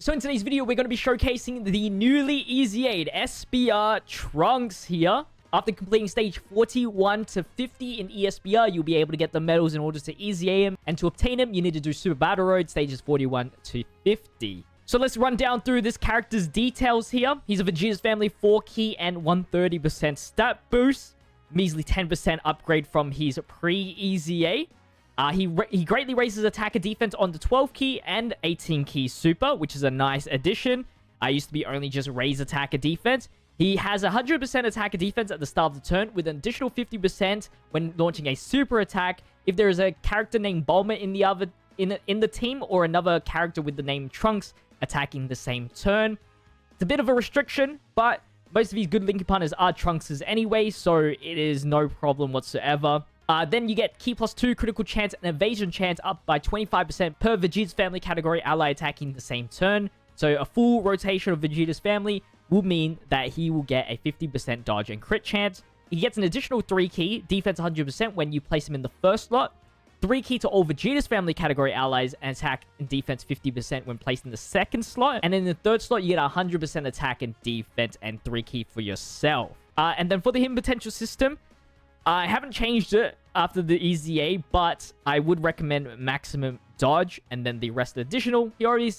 So in today's video, we're going to be showcasing the newly EZA'd SBR Trunks here. After completing stage 41 to 50 in ESBR, you'll be able to get the medals in order to EZA him. And to obtain him, you need to do Super Battle Road stages 41 to 50. So let's run down through this character's details here. He's a Vegeta's Family 4 key and 130% stat boost. Measly 10% upgrade from his pre-EZA. He greatly raises attack and defense on the 12 key and 18 key super, which is a nice addition. Used to be only just raise attack and defense. He has 100% attack and defense at the start of the turn with an additional 50% when launching a super attack. If there is a character named Bulma in the team or another character with the name Trunks attacking the same turn. It's a bit of a restriction, but most of these good linking partners are Trunkses anyway, so it is no problem whatsoever. Then you get Key +2 critical chance and evasion chance up by 25% per Vegeta's Family category ally attacking the same turn. So a full rotation of Vegeta's Family will mean that he will get a 50% dodge and crit chance. He gets an additional 3 key, defense 100% when you place him in the first slot. 3 key to all Vegeta's Family category allies and attack and defense 50% when placed in the second slot. And in the third slot, you get 100% attack and defense and 3 key for yourself. And then for the hidden potential system, I haven't changed it after the EZA, but I would recommend maximum dodge and then the rest additional. He already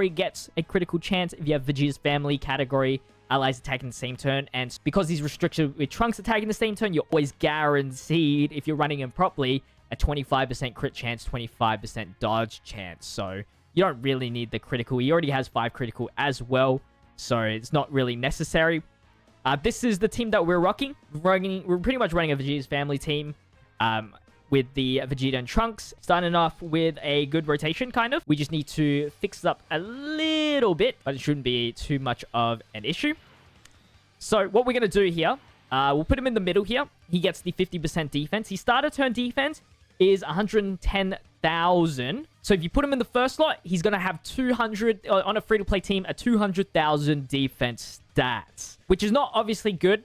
gets a critical chance if you have Vegeta's Family category allies attacking the same turn. And because he's restricted with Trunks attacking the same turn, you're always guaranteed, if you're running him properly, a 25% crit chance, 25% dodge chance. So you don't really need the critical. He already has 5 critical as well, so it's not really necessary. This is the team that we're rocking. We're pretty much running a Vegeta's Family team with the Vegeta and Trunks. Starting off with a good rotation, kind of. We just need to fix it up a little bit, but it shouldn't be too much of an issue. So what we're going to do here, we'll put him in the middle here. He gets the 50% defense. His starter turn defense is 110,000. So if you put him in the first slot, he's going to have 200, on a free-to-play team, a 200,000 defense stats, which is not obviously good.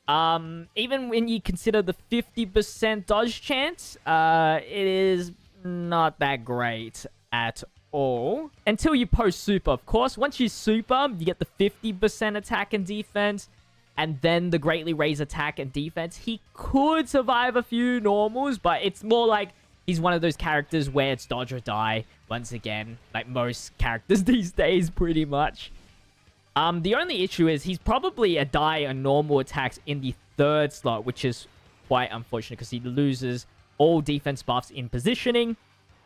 Even when you consider the 50% dodge chance, it is not that great at all. Until you post super, of course. Once you super, you get the 50% attack and defense, and then the greatly raised attack and defense. He could survive a few normals, but it's more like he's one of those characters where it's dodge or die, once again, like most characters these days, pretty much. The only issue is he's probably a die on normal attacks in the third slot, which is quite unfortunate because he loses all defense buffs in positioning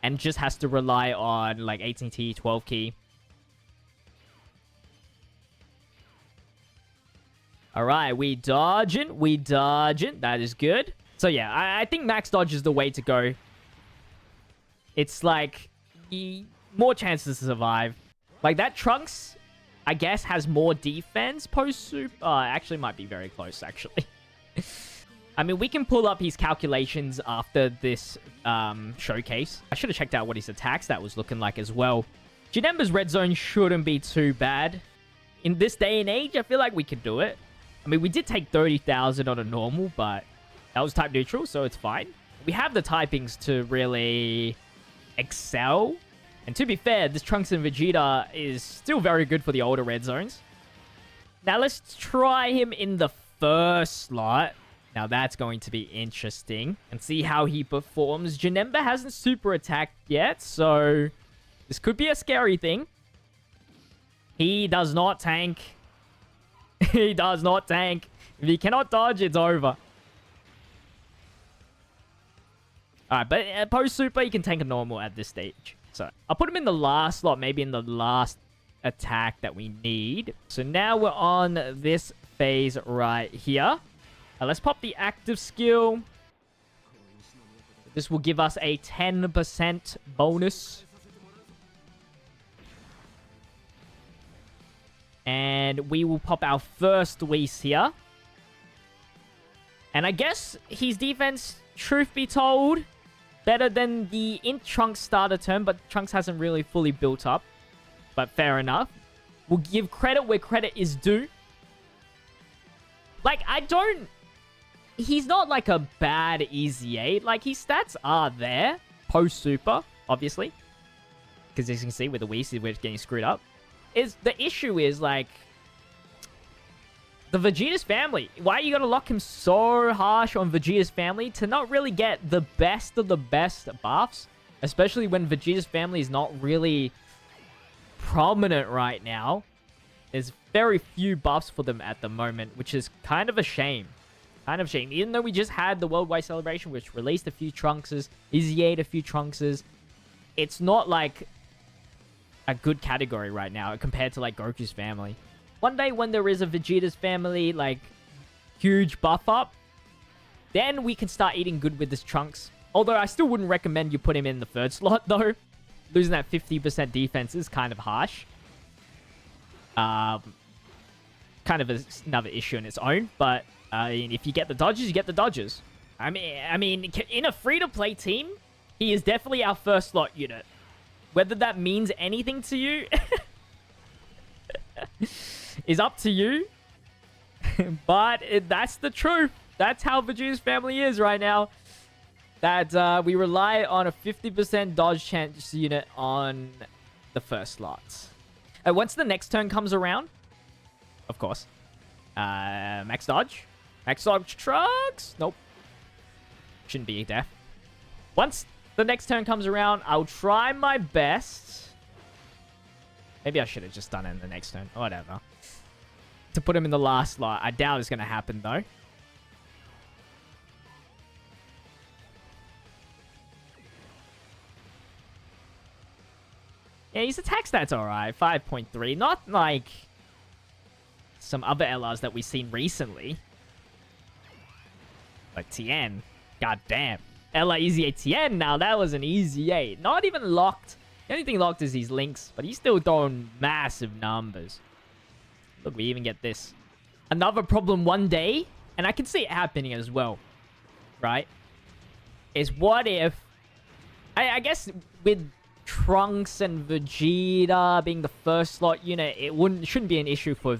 and just has to rely on like 18 key, 12 key. All right, we dodging. That is good. So yeah, I think max dodge is the way to go. It's like more chances to survive. Like that Trunks, I guess, has more defense post-super. Actually, might be very close, actually. I mean, we can pull up his calculations after this showcase. I should have checked out what his attack stat was looking like as well. Janemba's red zone shouldn't be too bad. In this day and age, I feel like we could do it. I mean, we did take 30,000 on a normal, but that was type neutral, so it's fine. We have the typings to really excel. And to be fair, this Trunks and Vegeta is still very good for the older red zones. Now let's try him in the first slot. Now that's going to be interesting. And see how he performs. Janemba hasn't super attacked yet, so this could be a scary thing. He does not tank. He does not tank. If he cannot dodge, it's over. Alright, but post-super, he can tank a normal at this stage. So I'll put him in the last slot, maybe in the last attack that we need. So now we're on this phase right here. Let's pop the active skill. This will give us a 10% bonus. And we will pop our first Whis here. And I guess his defense, truth be told, better than the Trunks starter turn, but Trunks hasn't really fully built up. But fair enough. We'll give credit where credit is due. Like, he's not like a bad EZA. Like, his stats are there. Post-super, obviously. Because as you can see with the Whis, we're getting screwed up. is the issue is, like, the Vegeta's family. Why are you gonna lock him so harsh on Vegeta's family to not really get the best of the best buffs? Especially when Vegeta's family is not really prominent right now. There's very few buffs for them at the moment, which is kind of a shame. Kind of a shame. Even though we just had the Worldwide Celebration, which released a few Trunkses, EZA'd a few Trunkses, it's not like a good category right now compared to, like, Goku's family. One day when there is a Vegeta's family, like, huge buff up, then we can start eating good with this Trunks. Although I still wouldn't recommend you put him in the third slot, though. Losing that 50% defense is kind of harsh. Kind of another issue in its own. But if you get the dodges, you get the dodges. I mean, in a free-to-play team, he is definitely our first slot unit. Whether that means anything to you is up to you. But that's the truth. That's how Vegeta's family is right now. That we rely on a 50% dodge chance unit on the first slot. Once the next turn comes around, of course, max dodge. Max dodge Trunks. Nope. Shouldn't be death. Once the next turn comes around, I'll try my best. Maybe I should have just done it in the next turn. Whatever. To put him in the last slot. I doubt it's going to happen, though. Yeah, his attack stats alright. 5.3. Not like some other LRs that we've seen recently. Like Tien. God damn. LR Easy 8 Tien. Now, that was an Easy 8. Not even locked. The only thing locked is his links. But he's still throwing massive numbers. Look, we even get this. Another problem one day, and I can see it happening as well, right? Is what if... I guess with Trunks and Vegeta being the first slot unit, it shouldn't be an issue for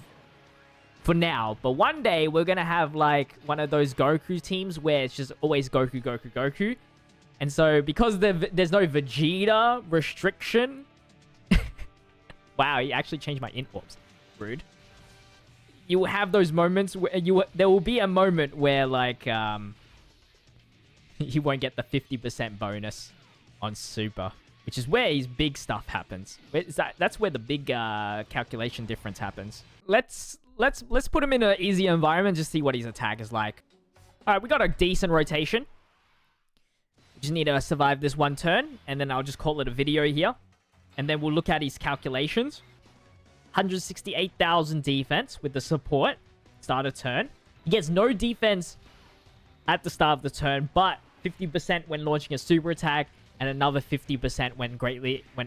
now. But one day, we're going to have, like, one of those Goku teams where it's just always Goku, Goku, Goku. And so, because there's no Vegeta restriction... Wow, he actually changed my int. Whoops. Rude. You will have those moments where there will be a moment where, like, you won't get the 50% bonus on Super, which is where his big stuff happens. That's where the big calculation difference happens. Let's put him in an easier environment, just see what his attack is like. All right, we got a decent rotation. We just need to survive this one turn, and then I'll just call it a video here, and then we'll look at his calculations. 168,000 defense with the support. Start a turn. He gets no defense at the start of the turn, but 50% when launching a super attack, and another 50% when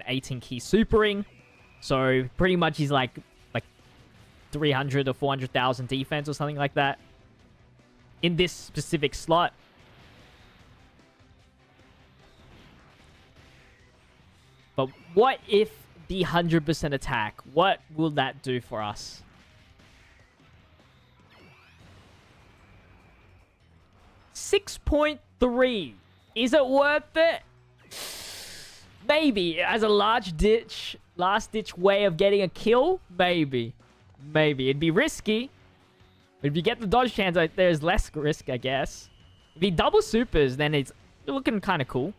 18 key supering. So pretty much he's like 300 or 400,000 defense or something like that in this specific slot. But what if the 100% attack? What will that do for us? $6.3. Is it worth it? Maybe. As a last ditch way of getting a kill? Maybe. Maybe. It'd be risky. But if you get the dodge chance, there's less risk, I guess. If he double supers, then it's looking kind of cool.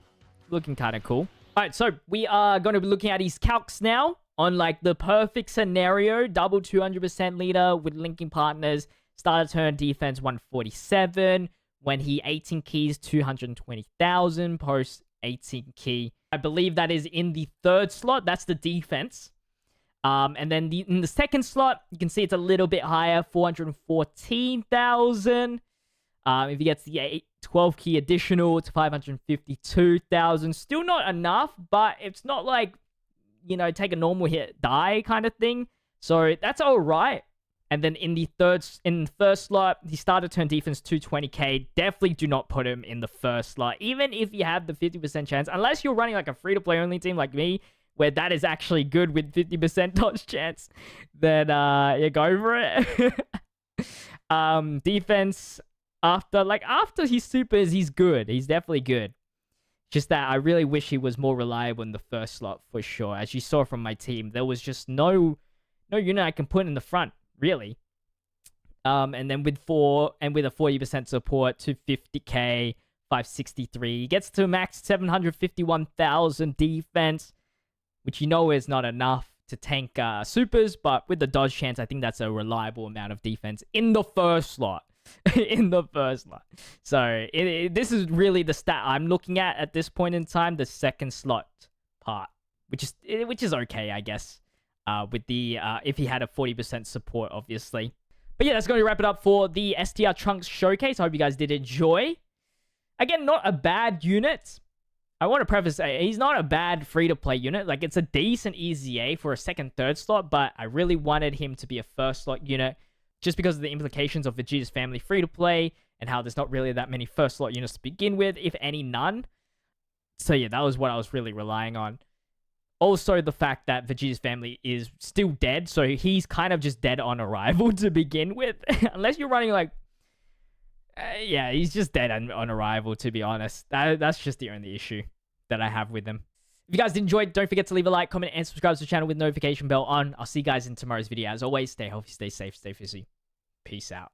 Looking kind of cool. Alright, so we are going to be looking at his calcs now on, like, the perfect scenario. Double 200% leader with linking partners. Start a turn defense 147. When he 18 keys, 220,000. Post 18 key. I believe that is in the third slot. That's the defense. And then in the second slot, you can see it's a little bit higher. 414,000. If he gets the 12 key additional, it's 552,000. Still not enough, but it's not like, you know, take a normal hit, die kind of thing. So that's all right. And then in the first slot, he started turn defense 220k. Definitely do not put him in the first slot, even if you have the 50% chance. Unless you're running like a free-to-play only team like me, where that is actually good with 50% dodge chance, then you go for it. Defense, after he supers, he's good. He's definitely good. Just that I really wish he was more reliable in the first slot for sure. As you saw from my team, there was just no no unit I can put in the front, really. And then with a 40% support to 50k, 563, gets to max 751,000 defense, which you know is not enough to tank supers, but with the dodge chance, I think that's a reliable amount of defense in the first slot. In the first slot. So this is really the stat I'm looking at this point in time, the second slot part, which is okay, I guess. With the if he had a 40% support, obviously. But yeah, that's going to wrap it up for the STR Trunks showcase. I hope you guys did enjoy. Again, not a bad unit. I want to preface, he's not a bad free-to-play unit. Like, it's a decent EZA for a second, third slot, but I really wanted him to be a first slot unit just because of the implications of Vegeta's family free-to-play and how there's not really that many first slot units to begin with, if any, none. So yeah, that was what I was really relying on. Also, the fact that Vegeta's family is still dead, so he's kind of just dead on arrival to begin with. Unless you're running like... yeah, he's just dead on arrival, to be honest. That's just the only issue that I have with him. If you guys did enjoy, don't forget to leave a like, comment, and subscribe to the channel with notification bell on. I'll see you guys in tomorrow's video. As always, stay healthy, stay safe, stay fizzy. Peace out.